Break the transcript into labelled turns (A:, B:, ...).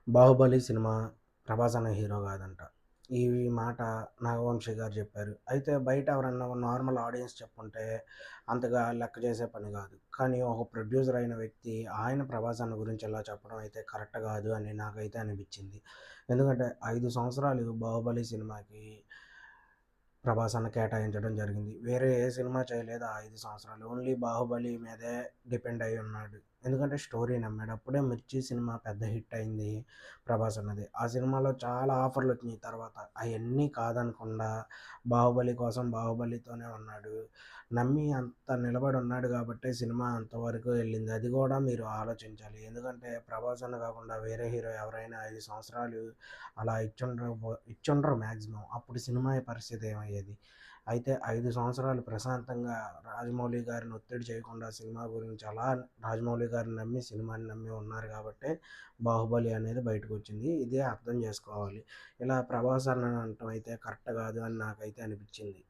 A: 'Baahubali' cinema 'Prabhas అన్న hero గాదంట. ఈ మాట నాగవంశి గారు జెప్పారు. అయితే బయట ఎవరన్నా నార్మల్ ఆడియన్స్ చెప్పుంటే అంతగా లెక్క చేసే పని గాదు. కానీ ఒక ప్రొడ్యూసర్ అయిన వ్యక్తి ఆయన 'ప్రభాస్ అన్న' గురించి ఇలా చెప్పడం అయితే కరెక్ట్ గాదు అని నాకైతే అనిపిచ్చింది. ఎందుకంటే 5 సంవత్సరాలు 'బాహుబలి' సినిమాకి 'ప్రభాస్ అన్న' కేటాయించడం జరిగింది. వేరే ఏ సినిమా చేయలేదు ఆ 5 సంవత్సరాలు. ఓన్లీ 'బాహుబలి' మీదే డిపెండ్ అయ్యి ఉన్నాడు. ఎందుకంటే స్టోరీ నమ్మాడు. అప్పుడే 'మిర్చి' సినిమా పెద్ద హిట్ అయింది 'ప్రభాస్ అన్నది'. ఆ సినిమాలో చాలా ఆఫర్‌లొచ్చినియి తర్వాత. అయన్నీ కాదనకుండా 'బాహుబలి' కోసం 'బాహుబలితోనే' ఉన్నాడు. నమ్మి అంత నిలబడి ఉన్నాడు గాబట్టే సినిమా అంతవరకు ఎళ్ళింది. అది గూడా మీరు ఆలోచించాలి. ఎందుకంటే 'ప్రభాస్ అన్న' గాకుండా వేరే హీరో ఎవరైనా 5 సంవత్సరాలు అలా ఇచ్చుండరు మాక్సిమం. అప్పుడు సినిమా పరిస్థితి ఏమయ్యేది? అయితే 5 సంవత్సరాలు ప్రశాంతంగా రాజమౌళి గారిని ఒత్తిడి చేయకుండా సినిమా గురించి అలా రాజమౌళి గారిని నమ్మి, సినిమాని నమ్మి ఉన్నారు గాబట్టే 'బాహుబలి' అనేది బయటకొచ్చింది. ఇదే అర్థం జేసుకోవాలి. ఇలా 'ప్రభాస్ అన్న' అనటం అయితే కరెక్ట్ గాదు అని నాకైతే అనిపిచ్చింది.